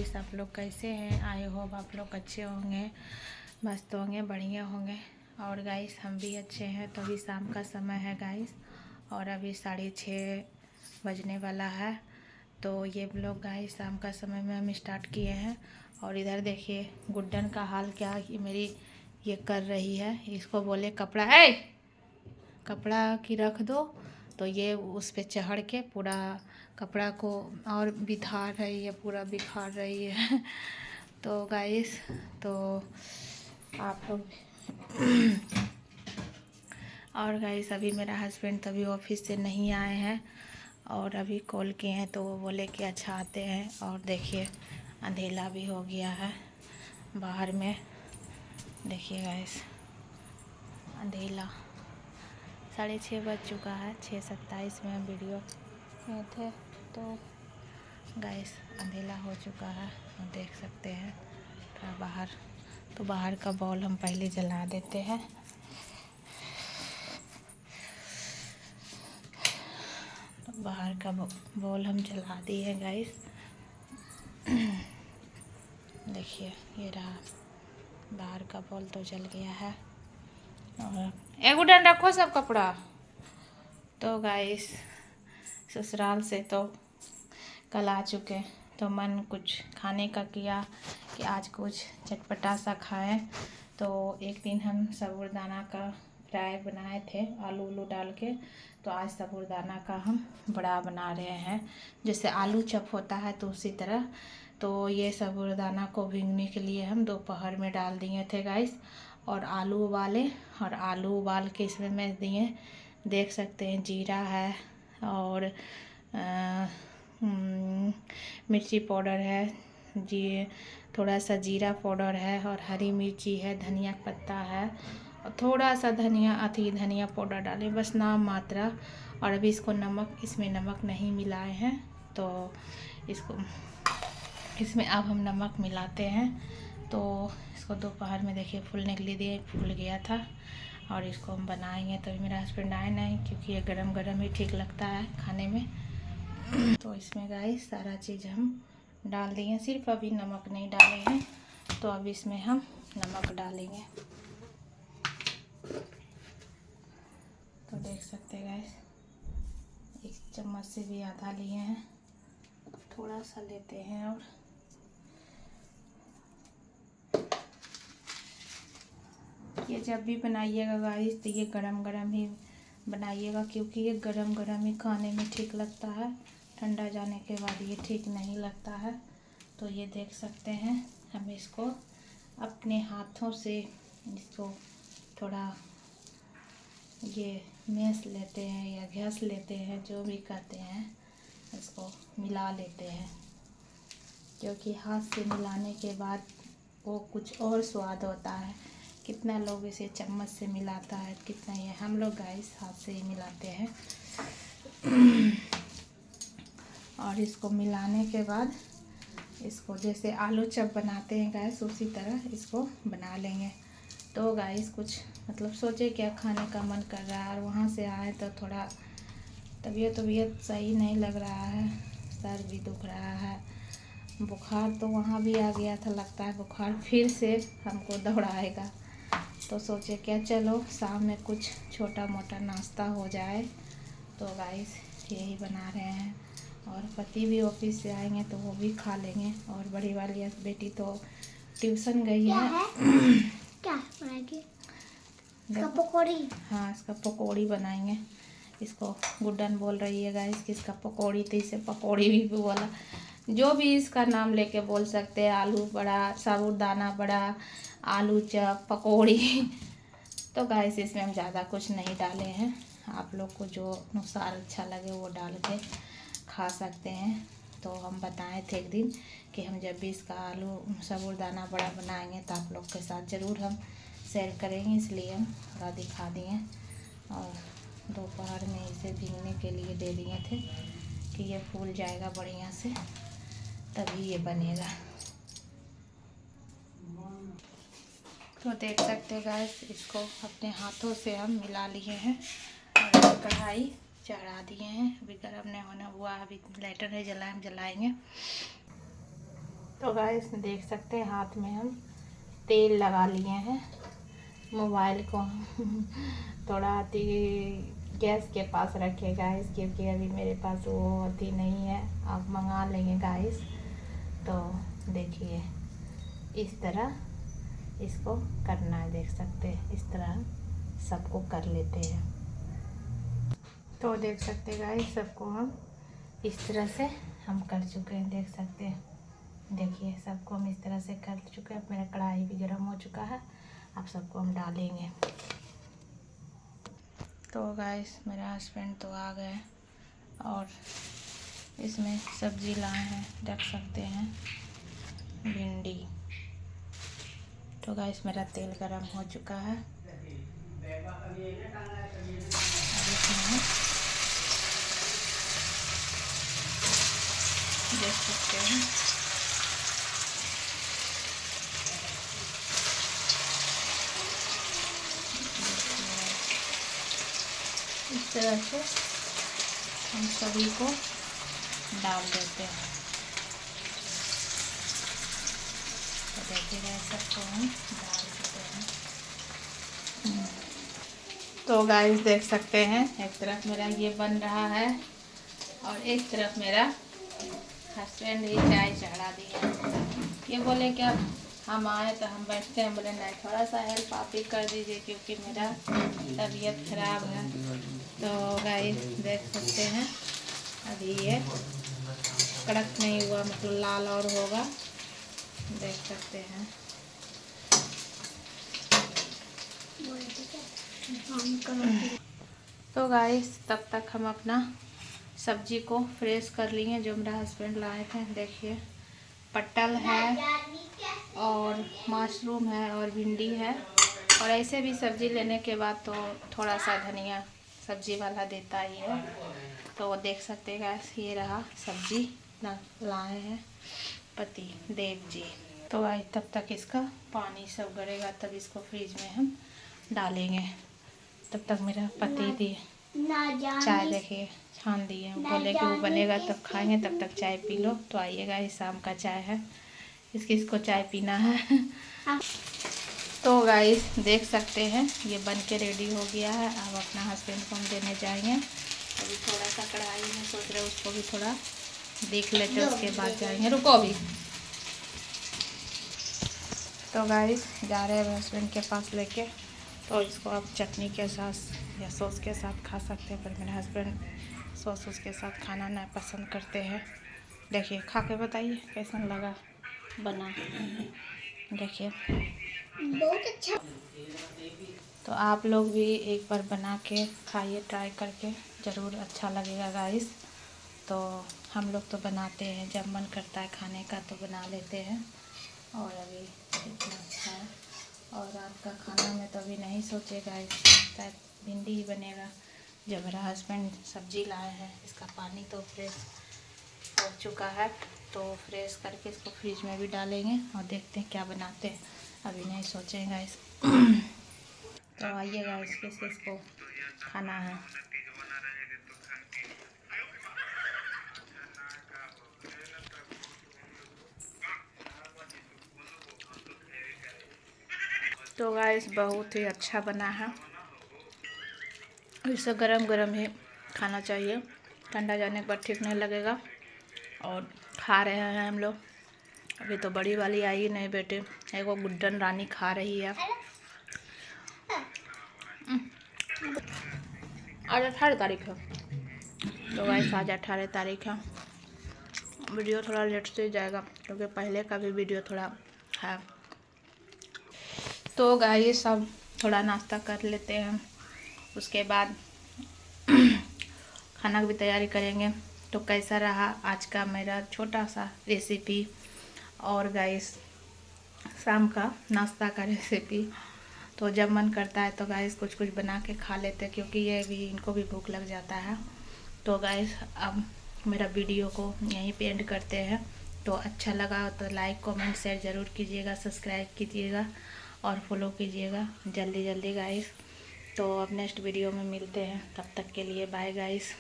Guys, आप लोग कैसे हैं? आई होप आप लोग अच्छे होंगे, मस्त होंगे, बढ़िया होंगे। और गाइस हम भी अच्छे हैं। तो अभी शाम का समय है गाइस, और अभी 6:30 बजने वाला है। तो ये ब्लॉग गाइस शाम का समय में हम स्टार्ट किए हैं। और इधर देखिए गुड्डन का हाल क्या मेरी ये कर रही है। इसको बोले कपड़ा की रख दो, तो ये उस पे चढ़ के पूरा कपड़ा को और बिखार रही है, पूरा बिखार रही है। तो गाइस, तो आप लोग और गाइस अभी मेरा हस्बैंड तभी ऑफिस से नहीं आए हैं, और अभी कॉल किए हैं तो वो बोले कि अच्छा आते हैं। और देखिए अंधेला भी हो गया है बाहर में, देखिए गाइस अंधेला 6:30 बज चुका है। 6:27 में हम वीडियो में थे, तो गाइस अंधेला हो चुका है, तो देख सकते हैं थोड़ा बाहर। तो बाहर का बॉल हम पहले जला देते हैं। तो बाहर का बॉल हम जला दिए हैं गाइस। देखिए ये रहा, बाहर का बॉल तो जल गया है। और एक उड़न रखो सब कपड़ा। तो गाइस ससुराल से तो कल आ चुके, तो मन कुछ खाने का किया कि आज कुछ चटपटा सा खाएं। तो एक दिन हम साबूदाना का फ्राई बनाए थे आलू उलू डाल के, तो आज साबूदाना का हम बड़ा बना रहे हैं। जैसे आलू चप होता है तो उसी तरह। तो ये साबूदाना को भीगने के लिए हम दोपहर में डाल दिए थे गाइस, और आलू उबाले, और आलू उबाल के इसमें मैं दिए, देख सकते हैं जीरा है, और मिर्ची पाउडर है जी, थोड़ा सा जीरा पाउडर है, और हरी मिर्ची है, धनिया पत्ता है, और थोड़ा सा धनिया पाउडर डाले, बस नाम मात्रा। और अभी इसको इसमें नमक नहीं मिलाए हैं, तो इसमें अब हम नमक मिलाते हैं। तो इसको दोपहर में देखिए फूलने के लिए दिए, फूल गया था। और इसको हम बनाएंगे। तो मेरा हस्बैंड आए नहीं, क्योंकि ये गरम गरम ही ठीक लगता है खाने में। तो इसमें गाइस सारा चीज़ हम डाल दिए, सिर्फ अभी नमक नहीं डाले हैं। तो अब इसमें हम नमक डालेंगे। तो देख सकते हैं गाइस, 1 चम्मच से भी आधा लिए हैं, थोड़ा सा लेते हैं। और ये जब भी बनाइएगा गाइस तो ये गरम गरम ही बनाइएगा, क्योंकि ये गरम गरम ही खाने में ठीक लगता है। ठंडा जाने के बाद ये ठीक नहीं लगता है। तो ये देख सकते हैं, हम इसको अपने हाथों से इसको थोड़ा ये मैश लेते हैं या घस लेते हैं, जो भी कहते हैं, इसको मिला लेते हैं। क्योंकि हाथ से मिलाने के बाद वो कुछ और स्वाद होता है। कितना लोग इसे चम्मच से मिलाता है, कितना ये हम लोग गाइस हाथ से ही मिलाते हैं। और इसको मिलाने के बाद इसको जैसे आलू चप बनाते हैं गाइस, उसी तरह इसको बना लेंगे। तो गाइस कुछ मतलब सोचे क्या खाने का मन कर रहा है, और वहाँ से आए तो थोड़ा तबीयत सही नहीं लग रहा है, सर भी दुख रहा है, बुखार तो वहाँ भी आ गया था, लगता है बुखार फिर से हमको दौड़ाएगा। तो सोचे क्या चलो शाम में कुछ छोटा मोटा नाश्ता हो जाए। तो गाइस यही बना रहे हैं। और पति भी ऑफिस से आएंगे तो वो भी खा लेंगे। और बड़ी वाली बेटी तो ट्यूशन गई है। क्या बनाएगी? इसका पकौड़ी। हाँ, इसका पकौड़ी बनाएंगे। इसको गुड्डन बोल रही है गाइस कि इसका पकौड़ी, तो इसे पकौड़ी भी बोला, जो भी इसका नाम लेके बोल सकते हैं। आलू बड़ा, साबूदाना बड़ा, आलू चप, पकौड़ी। तो गाइस इसमें हम ज़्यादा कुछ नहीं डाले हैं, आप लोग को जो अनुसार अच्छा लगे वो डाल के खा सकते हैं। तो हम बताए थे एक दिन कि हम जब भी इसका आलू साबूदाना बड़ा बनाएंगे तो आप लोग के साथ ज़रूर हम शेयर करेंगे, इसलिए हम थोड़ा दिखा दिए। और दोपहर में इसे भीगने के लिए दे दिए थे कि ये फूल जाएगा बढ़िया से, तभी ये बनेगा। तो देख सकते हैं गाइस, इसको अपने हाथों से हम मिला लिए हैं, और कढ़ाई चढ़ा दिए हैं। अभी गर्म नहीं होना हुआ, अभी लाइटर है, हम जलाएंगे। तो गाइस देख सकते हैं हाथ में हम तेल लगा लिए हैं। मोबाइल को थोड़ा गैस के पास रखे गाइस, क्योंकि अभी मेरे पास वो अति नहीं है। आप मंगा लेंगे गाइस। तो देखिए इस तरह इसको करना है, देख सकते हैं इस तरह सबको कर लेते हैं। तो देख सकते हैं गाइस सबको हम इस तरह से हम कर चुके हैं, देख सकते हैं। देखिए सबको हम इस तरह से कर चुके हैं। मेरा कढ़ाई भी गर्म हो चुका है, अब सबको हम डालेंगे। तो गाइस मेरा हस्बैंड तो आ गए और इसमें सब्जी लाए हैं, देख सकते हैं भिंडी। तो गाइस मेरा तेल गरम हो चुका है। अब इसमें देख सकते हैं इस तरह से हम सभी को डाल देते हैं। तो देखिए सबको हम डाल देते हैं। तो गाइस देख सकते हैं एक तरफ मेरा ये बन रहा है और एक तरफ मेरा हस्बैंड ही चाय चढ़ा दिया। ये बोले कि अब हम आए तो हम बैठते हैं। बोले नहीं, थोड़ा सा हेल्प आप ही कर दीजिए क्योंकि मेरा तबीयत खराब है। तो गाइस देख सकते हैं अभी ये कड़क नहीं हुआ, मतलब लाल और होगा, देख सकते हैं। तो गाइस तब तक हम अपना सब्जी को फ्रेश कर लिए जो मेरा हस्बैंड लाए थे। देखिए पटल है और मशरूम है और भिंडी है। और ऐसे भी सब्जी लेने के बाद तो थोड़ा सा धनिया सब्जी वाला देता ही है। तो वो देख सकते हैं गाइस, ये रहा सब्जी ना लाए हैं पति देव जी। तो गाइस तब तक इसका पानी सब गड़ेगा, तब इसको फ्रिज में हम डालेंगे। तब तक मेरा पति दी चाय देखिए छान दिए, बोले कि वो बनेगा तब खाएंगे, तब तक चाय पी लो। तो आइएगा, ये शाम का चाय है, इसको चाय पीना है। तो गाइस देख सकते हैं ये बन के रेडी हो गया है। अब अपना हस्बैंड को हम देने जाएंगे। अभी थोड़ा सा कढ़ाई में सोच रहे उसको भी थोड़ा देख लेते हैं, उसके बाद जाएंगे। रुको अभी। तो गाइस जा रहे हैं हस्बैंड के पास लेके। तो इसको आप चटनी के साथ या सॉस के साथ खा सकते हैं, पर मेरे हस्बैंड सॉस उसके साथ खाना नहीं पसंद करते हैं। देखिए खा के बताइए कैसा लगा बना। देखिए बहुत अच्छा। तो आप लोग भी एक बार बना के खाइए, ट्राई करके ज़रूर अच्छा लगेगा गाइस। तो हम लोग तो बनाते हैं, जब मन करता है खाने का तो बना लेते हैं। और अभी इतना अच्छा है। और रात का खाना में तो अभी नहीं सोचे गाइस, शायद भिंडी ही बनेगा। जब मेरा हस्बैंड सब्जी लाए हैं, इसका पानी तो फ्रेश हो चुका है, तो फ्रेश करके इसको फ्रिज में भी डालेंगे और देखते हैं क्या बनाते हैं। अभी नहीं सोचें गाइस। तो आइए गाइस किस किस को खाना है। तो गाइस बहुत ही अच्छा बना है। इसे गरम गरम ही खाना चाहिए, ठंडा जाने के बाद ठीक नहीं लगेगा। और खा रहे हैं हम लोग। अभी तो बड़ी वाली आई नहीं बेटे, एक वो गुड्डन रानी खा रही है। आज 18 तारीख है। तो गाइस आज 18 तारीख है। वीडियो थोड़ा लेट से जाएगा क्योंकि पहले का भी वीडियो थोड़ा है। तो गाइस सब थोड़ा नाश्ता कर लेते हैं, उसके बाद खाना की भी तैयारी करेंगे। तो कैसा रहा आज का मेरा छोटा सा रेसिपी और गाइस शाम का नाश्ता का रेसिपी। तो जब मन करता है तो गाइस कुछ कुछ बना के खा लेते हैं, क्योंकि ये भी इनको भी भूख लग जाता है। तो गाइस अब मेरा वीडियो को यहीं पे एंड करते हैं। तो अच्छा लगा तो लाइक कमेंट शेयर ज़रूर कीजिएगा, सब्सक्राइब कीजिएगा और फॉलो कीजिएगा जल्दी जल्दी गाइस। तो अब नेक्स्ट वीडियो में मिलते हैं, तब तक के लिए बाय गाइस।